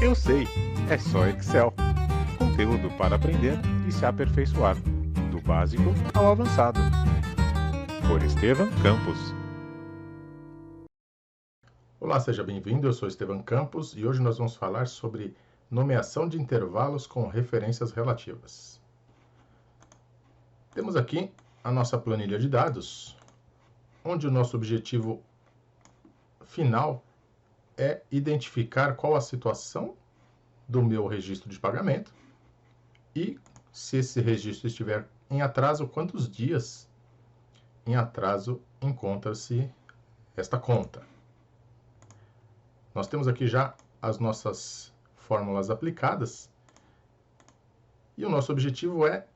Eu sei, é só Excel. Conteúdo para aprender e se aperfeiçoar, do básico ao avançado. Por Estevam Campos. Olá, seja bem-vindo, eu sou Estevam Campos e hoje nós vamos falar sobre nomeação de intervalos com referências relativas. Temos aqui a nossa planilha de dados, onde o nosso objetivo final é identificar qual a situação do meu registro de pagamento e, se esse registro estiver em atraso, quantos dias em atraso encontra-se esta conta. Nós temos aqui já as nossas fórmulas aplicadas e o nosso objetivo é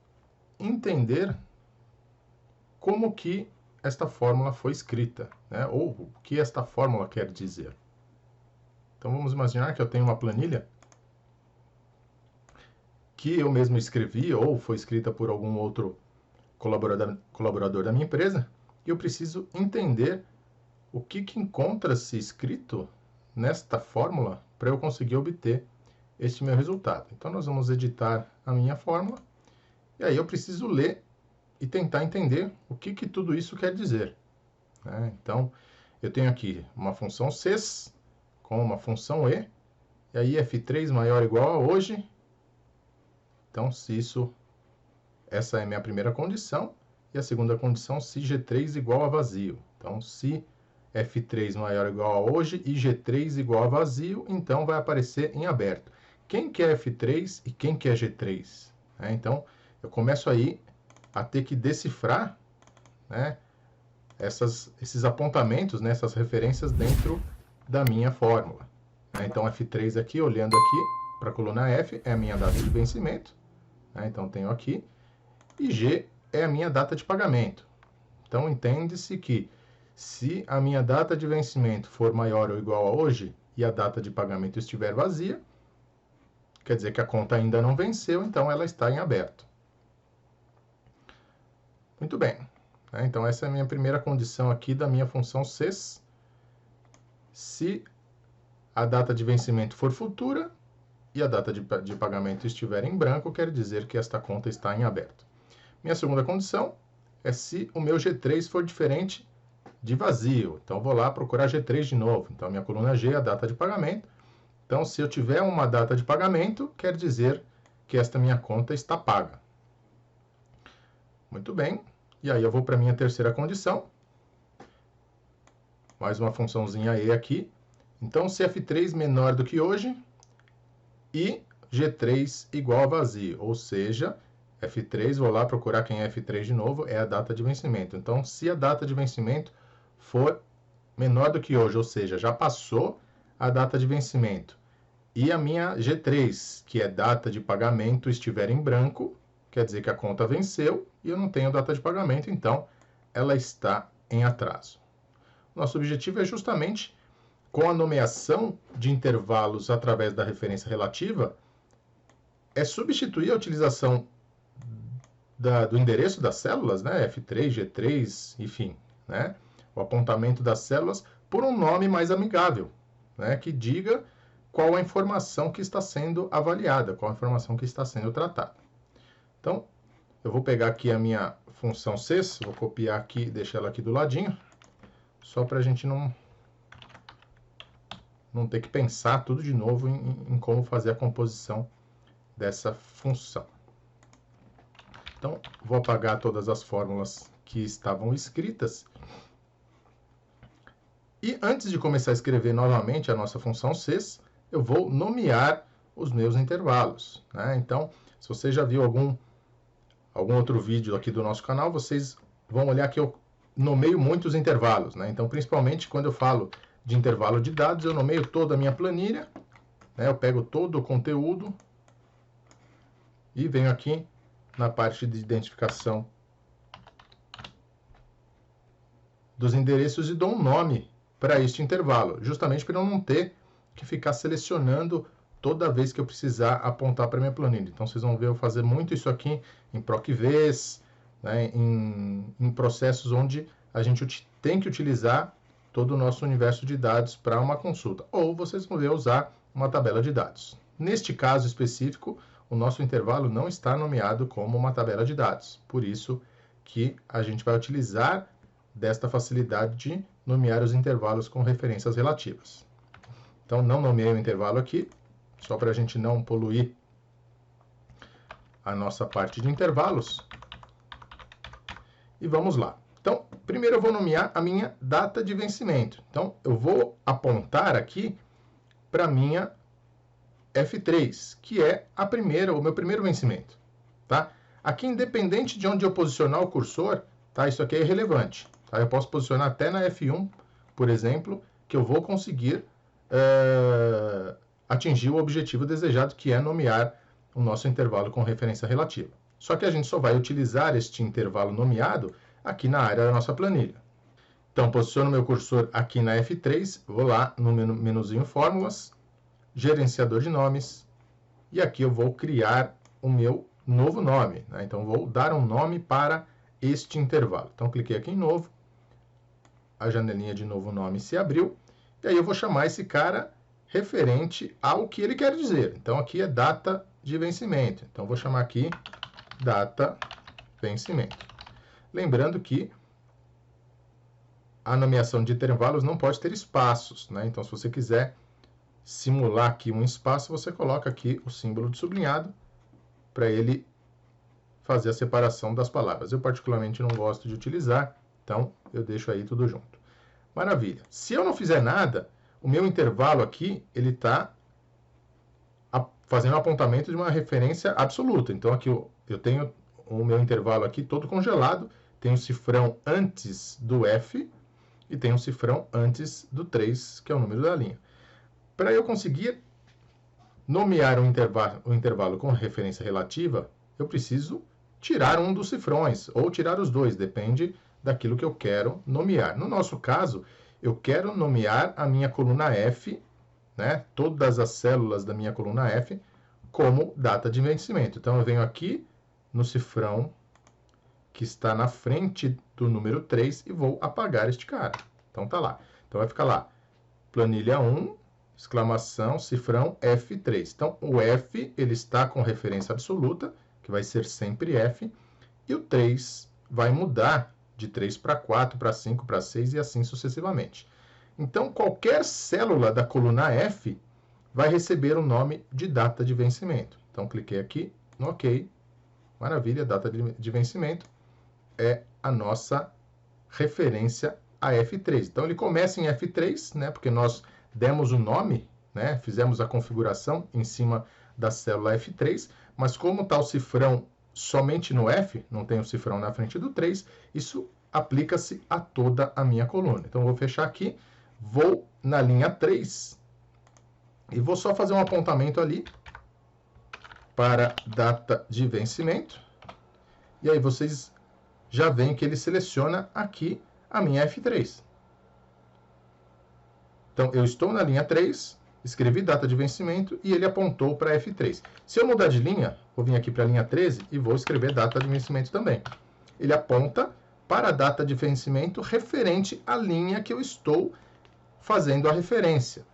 entender como que esta fórmula foi escrita, né? Ou o que esta fórmula quer dizer. Então vamos imaginar que eu tenho uma planilha que eu mesmo escrevi ou foi escrita por algum outro colaborador da minha empresa e eu preciso entender o que encontra-se escrito nesta fórmula para eu conseguir obter este meu resultado. Então nós vamos editar a minha fórmula e aí eu preciso ler e tentar entender o que tudo isso quer dizer, né? Então eu tenho aqui uma função ses com uma função e aí f3 maior ou igual a hoje. Então se essa é a minha primeira condição e a segunda condição se g3 igual a vazio. Então se f3 maior ou igual a hoje e g3 igual a vazio, então vai aparecer em aberto. Quem que é f3 e quem que é g3? Então, eu começo aí a ter que decifrar, né, esses apontamentos, né, essas referências dentro da minha fórmula. Então, f3 aqui, olhando aqui para a coluna F, é a minha data de vencimento. Então, tenho aqui. E G é a minha data de pagamento. Então, entende-se que se a minha data de vencimento for maior ou igual a hoje e a data de pagamento estiver vazia, quer dizer que a conta ainda não venceu, então ela está em aberto. Muito bem. Então essa é a minha primeira condição aqui da minha função ses. Se a data de vencimento for futura e a data de pagamento estiver em branco, quer dizer que esta conta está em aberto. Minha segunda condição é se o meu G3 for diferente de vazio. Então, vou lá procurar G3 de novo. Então, minha coluna G é a data de pagamento. Então, se eu tiver uma data de pagamento, quer dizer que esta minha conta está paga. Muito bem. E aí, eu vou para a minha terceira condição. Mais uma funçãozinha E aqui. Então, se F3 menor do que hoje e G3 igual a vazio. Ou seja, F3, vou lá procurar quem é F3 de novo, é a data de vencimento. Então, se a data de vencimento for menor do que hoje, ou seja, já passou a data de vencimento, e a minha G3, que é data de pagamento, estiver em branco, quer dizer que a conta venceu e eu não tenho data de pagamento, então ela está em atraso. Nosso objetivo é justamente, com a nomeação de intervalos através da referência relativa, é substituir a utilização do endereço das células, né, F3, G3, enfim, né, o apontamento das células por um nome mais amigável, né, que diga qual a informação que está sendo avaliada, qual a informação que está sendo tratada. Então, eu vou pegar aqui a minha função ses, vou copiar aqui e deixar ela aqui do ladinho, só para a gente não ter que pensar tudo de novo em como fazer a composição dessa função. Então, vou apagar todas as fórmulas que estavam escritas. E antes de começar a escrever novamente a nossa função ses, eu vou nomear os meus intervalos, né? Então, se você já viu algum outro vídeo aqui do nosso canal, vocês vão olhar que eu nomeio muitos intervalos, né? Então, principalmente quando eu falo de intervalo de dados, eu nomeio toda a minha planilha, né? Eu pego todo o conteúdo e venho aqui na parte de identificação dos endereços e dou um nome para este intervalo, justamente para eu não ter que ficar selecionando toda vez que eu precisar apontar para minha planilha. Então, vocês vão ver eu fazer muito isso aqui em PROC-Vs, né, em processos onde a gente tem que utilizar todo o nosso universo de dados para uma consulta. Ou vocês vão ver usar uma tabela de dados. Neste caso específico, o nosso intervalo não está nomeado como uma tabela de dados. Por isso que a gente vai utilizar desta facilidade de nomear os intervalos com referências relativas. Então, não nomeei o intervalo aqui, só para a gente não poluir a nossa parte de intervalos. E vamos lá. Então, primeiro eu vou nomear a minha data de vencimento. Então, eu vou apontar aqui para a minha F3, que é o meu primeiro vencimento. Tá? Aqui, independente de onde eu posicionar o cursor, tá? Isso aqui é irrelevante. Tá? Eu posso posicionar até na F1, por exemplo, que eu vou conseguir atingir o objetivo desejado, que é nomear o nosso intervalo com referência relativa. Só que a gente só vai utilizar este intervalo nomeado aqui na área da nossa planilha. Então, posiciono meu cursor aqui na F3, vou lá no menuzinho Fórmulas, Gerenciador de Nomes, e aqui eu vou criar o meu novo nome. Né? Então, vou dar um nome para este intervalo. Então, cliquei aqui em Novo, a janelinha de novo nome se abriu, e aí eu vou chamar esse cara referente ao que ele quer dizer. Então, aqui é data de vencimento. Então, vou chamar aqui data vencimento. Lembrando que a nomeação de intervalos não pode ter espaços, né? Então, se você quiser simular aqui um espaço, você coloca aqui o símbolo de sublinhado para ele fazer a separação das palavras. Eu particularmente não gosto de utilizar, então eu deixo aí tudo junto. Maravilha. Se eu não fizer nada, o meu intervalo aqui, ele está fazendo um apontamento de uma referência absoluta. Então, aqui eu tenho o meu intervalo aqui todo congelado, tem um cifrão antes do F e tem um cifrão antes do 3, que é o número da linha. Para eu conseguir nomear um intervalo com referência relativa, eu preciso tirar um dos cifrões, ou tirar os dois, depende daquilo que eu quero nomear. No nosso caso, eu quero nomear a minha coluna F, né, todas as células da minha coluna F, como data de vencimento. Então, eu venho aqui no cifrão que está na frente do número 3 e vou apagar este cara. Então, tá lá. Então, vai ficar lá, planilha 1, exclamação, cifrão F3. Então, o F, ele está com referência absoluta, que vai ser sempre F, e o 3 vai mudar de 3 para 4, para 5, para 6 e assim sucessivamente. Então, qualquer célula da coluna F vai receber o nome de data de vencimento. Então, cliquei aqui no OK. Maravilha, data de vencimento é a nossa referência a F3. Então, ele começa em F3, né, porque nós demos o nome, né, fizemos a configuração em cima da célula F3, mas como está o cifrão somente no F, não tem o cifrão na frente do 3, isso aplica-se a toda a minha coluna. Então, eu vou fechar aqui, vou na linha 3 e vou só fazer um apontamento ali para data de vencimento. E aí vocês já veem que ele seleciona aqui a minha F3. Então, eu estou na linha 3, escrevi data de vencimento e ele apontou para F3. Se eu mudar de linha, vou vir aqui para a linha 13 e vou escrever data de vencimento também. Ele aponta para a data de vencimento referente à linha que eu estou fazendo a referência.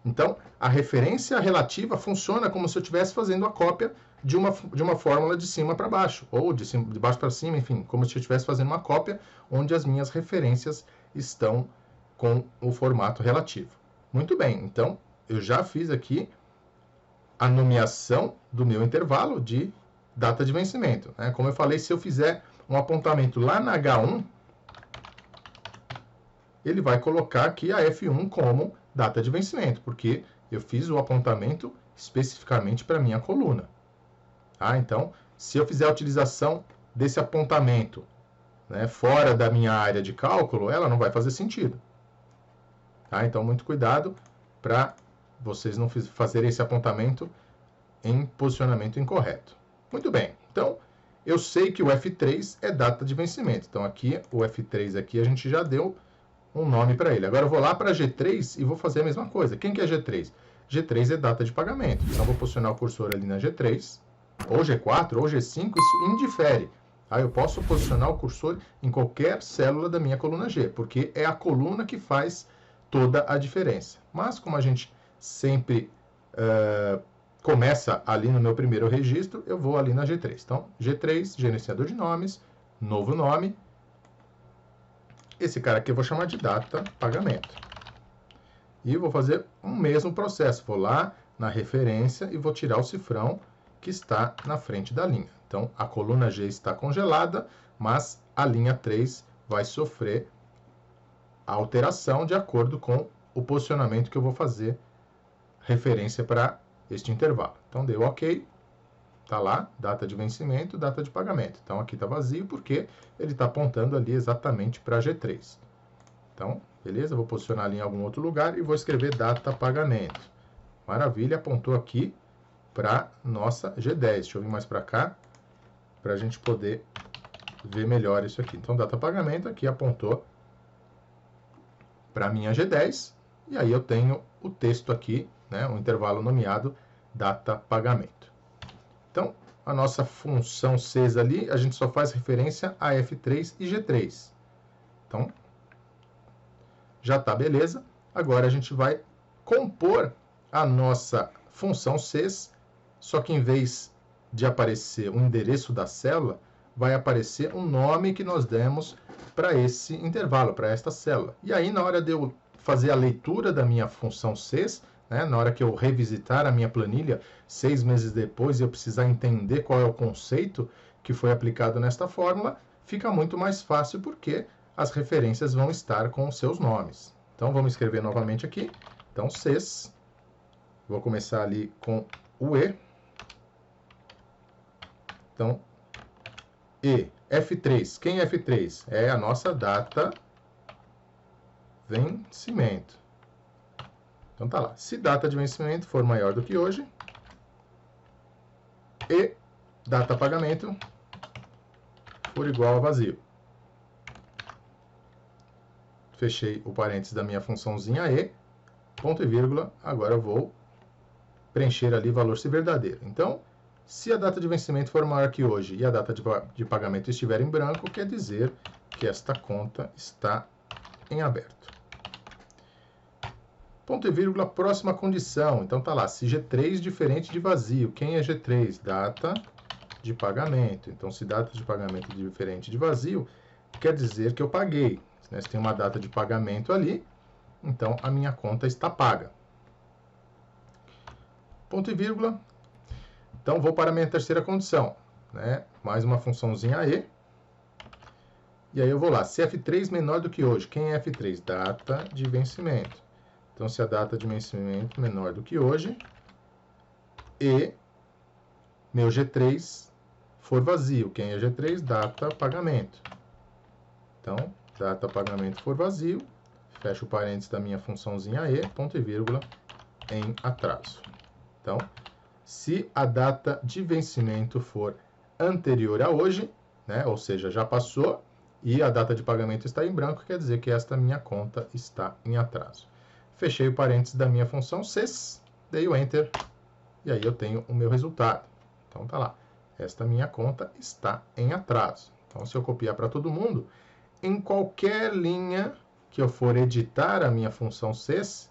Então, a referência relativa funciona como se eu estivesse fazendo a cópia de uma fórmula de cima para baixo, ou de baixo para cima, enfim, como se eu estivesse fazendo uma cópia onde as minhas referências estão com o formato relativo. Muito bem, então, eu já fiz aqui a nomeação do meu intervalo de data de vencimento. Né? Como eu falei, se eu fizer um apontamento lá na H1, ele vai colocar aqui a F1 como data de vencimento, porque eu fiz o apontamento especificamente para a minha coluna. Então, se eu fizer a utilização desse apontamento, né, fora da minha área de cálculo, ela não vai fazer sentido. Então, muito cuidado para vocês não fazerem esse apontamento em posicionamento incorreto. Muito bem, então, eu sei que o F3 é data de vencimento. Então, aqui, o F3 aqui, a gente já deu um nome para ele. Agora, eu vou lá para G3 e vou fazer a mesma coisa. Quem que é G3? G3 é data de pagamento. Então, eu vou posicionar o cursor ali na G3, ou G4, ou G5, isso indifere. Eu posso posicionar o cursor em qualquer célula da minha coluna G, porque é a coluna que faz toda a diferença. Mas, como a gente sempre começa ali no meu primeiro registro, eu vou ali na G3. Então, G3, gerenciador de nomes, novo nome. Esse cara aqui eu vou chamar de data pagamento. E vou fazer o mesmo processo. Vou lá na referência e vou tirar o cifrão que está na frente da linha. Então, a coluna G está congelada, mas a linha 3 vai sofrer a alteração de acordo com o posicionamento que eu vou fazer referência para este intervalo. Então, deu OK. Está lá, data de vencimento, data de pagamento. Então, aqui está vazio porque ele está apontando ali exatamente para G3. Então, beleza? Vou posicionar ali em algum outro lugar e vou escrever data pagamento. Maravilha, apontou aqui para nossa G10. Deixa eu vir mais para cá, para a gente poder ver melhor isso aqui. Então, data pagamento aqui apontou para a minha G10. E aí eu tenho o texto aqui, né, um intervalo nomeado data pagamento. Então, a nossa função CES ali, a gente só faz referência a F3 e G3. Então, já está beleza. Agora a gente vai compor a nossa função CES, só que em vez de aparecer o endereço da célula, vai aparecer o nome que nós demos para esse intervalo, para esta célula. E aí, na hora de eu fazer a leitura da minha função CES, né, na hora que eu revisitar a minha planilha 6 meses depois e eu precisar entender qual é o conceito que foi aplicado nesta fórmula, fica muito mais fácil porque as referências vão estar com os seus nomes. Então, vamos escrever novamente aqui. Então, CES, vou começar ali com o E. Então, E, F3. Quem é F3? É a nossa data vencimento. Então tá lá. Se data de vencimento for maior do que hoje, e data pagamento for igual a vazio. Fechei o parênteses da minha funçãozinha E, ponto e vírgula, agora eu vou preencher ali valor se verdadeiro. Então, se a data de vencimento for maior que hoje e a data de pagamento estiver em branco, quer dizer que esta conta está em aberto. Ponto e vírgula, próxima condição. Então tá lá, se G3 diferente de vazio. Quem é G3? Data de pagamento. Então, se data de pagamento diferente de vazio, quer dizer que eu paguei. Né? Se tem uma data de pagamento ali, então a minha conta está paga. Ponto e vírgula. Então, vou para a minha terceira condição. Né? Mais uma funçãozinha E. E aí eu vou lá, se F3 menor do que hoje. Quem é F3? Data de vencimento. Então, se a data de vencimento menor do que hoje e meu G3 for vazio. Quem é G3? Data pagamento. Então, data pagamento for vazio, fecho o parênteses da minha funçãozinha E, ponto e vírgula, em atraso. Então, se a data de vencimento for anterior a hoje, né, ou seja, já passou, e a data de pagamento está em branco, quer dizer que esta minha conta está em atraso. Fechei o parênteses da minha função CES, dei o Enter, e aí eu tenho o meu resultado. Então, tá lá. Esta minha conta está em atraso. Então, se eu copiar para todo mundo, em qualquer linha que eu for editar a minha função CES,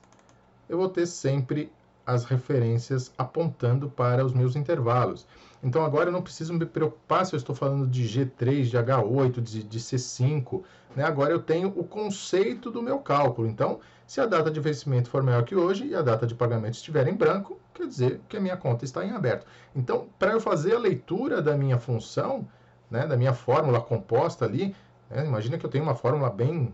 eu vou ter sempre as referências apontando para os meus intervalos. Então, agora eu não preciso me preocupar se eu estou falando de G3, de H8, de C5. Né? Agora eu tenho o conceito do meu cálculo. Então, se a data de vencimento for maior que hoje e a data de pagamento estiver em branco, quer dizer que a minha conta está em aberto. Então, para eu fazer a leitura da minha função, né, da minha fórmula composta ali, né, imagina que eu tenho uma fórmula bem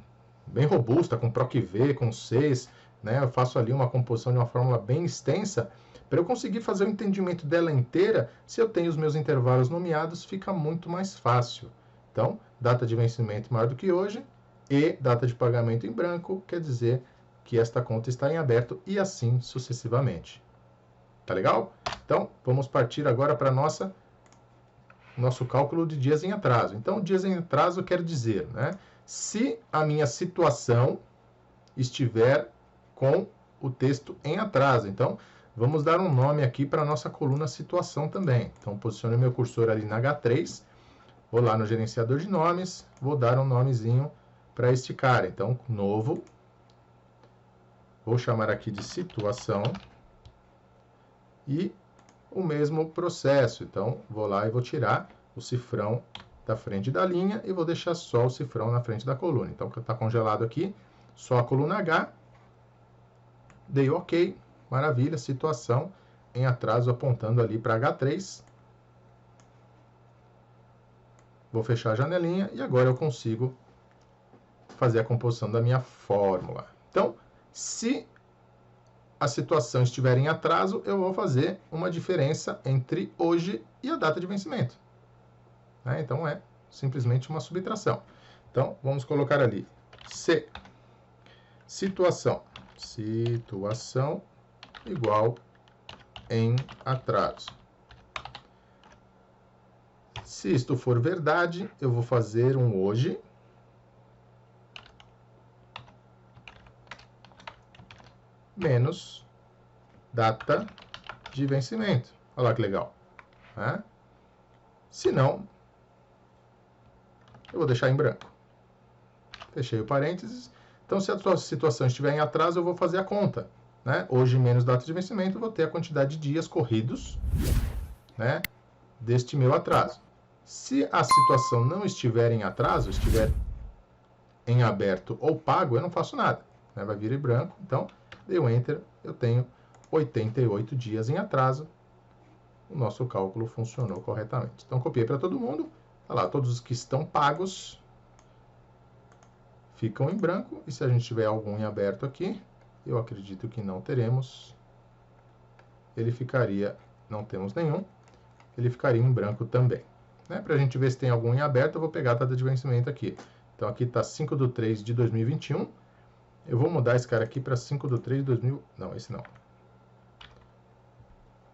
robusta, com PROC-V, com CES, né, eu faço ali uma composição de uma fórmula bem extensa. Para eu conseguir fazer o entendimento dela inteira, se eu tenho os meus intervalos nomeados, fica muito mais fácil. Então, data de vencimento maior do que hoje e data de pagamento em branco, quer dizer que esta conta está em aberto e assim sucessivamente. Tá legal? Então, vamos partir agora para nosso cálculo de dias em atraso. Então, dias em atraso quer dizer, né, se a minha situação estiver com o texto em atraso. Então, vamos dar um nome aqui para a nossa coluna situação também. Então, posiciono meu cursor ali na H3, vou lá no gerenciador de nomes, vou dar um nomezinho para este cara. Então, novo, vou chamar aqui de situação, E o mesmo processo. Então, vou lá e vou tirar o cifrão da frente da linha e vou deixar só o cifrão na frente da coluna. Então, está congelado aqui, só a coluna H. Dei OK, maravilha, situação em atraso apontando ali para H3. Vou fechar a janelinha e agora eu consigo fazer a composição da minha fórmula. Então, se a situação estiver em atraso, eu vou fazer uma diferença entre hoje e a data de vencimento. Então, é simplesmente uma subtração. Então, vamos colocar ali se situação igual em atraso. Se isto for verdade, eu vou fazer um hoje menos data de vencimento. Olha lá que legal. Se não, eu vou deixar em branco. Fechei o parênteses. Então, se a sua situação estiver em atraso, eu vou fazer a conta. Hoje menos data de vencimento, eu vou ter a quantidade de dias corridos deste meu atraso. Se a situação não estiver em atraso, estiver em aberto ou pago, eu não faço nada. Vai vir em branco. Então, dei um Enter, eu tenho 88 dias em atraso. O nosso cálculo funcionou corretamente. Então, copiei para todo mundo. Olha lá, todos os que estão pagos ficam em branco. E se a gente tiver algum em aberto aqui, eu acredito que não teremos. Ele ficaria, não temos nenhum, ele ficaria em branco também. Para a gente ver se tem algum em aberto, eu vou pegar a data de vencimento aqui. Então, aqui está 5/3 de 2021. Eu vou mudar esse cara aqui para 5/3 de 2000... Não, esse não.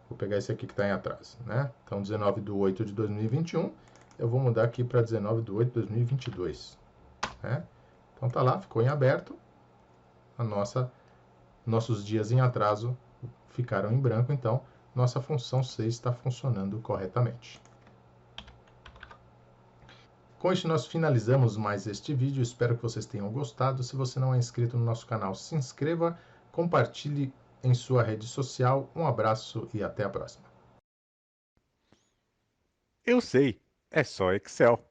Vou pegar esse aqui que está em atraso. Então, 19/8 de 2021. Eu vou mudar aqui para 19/8 de 2022. Então, tá lá, ficou em aberto. Nossos dias em atraso ficaram em branco. Então, nossa função 6 está funcionando corretamente. Com isso, nós finalizamos mais este vídeo. Espero que vocês tenham gostado. Se você não é inscrito no nosso canal, se inscreva, compartilhe em sua rede social. Um abraço e até a próxima. Eu sei, é só Excel.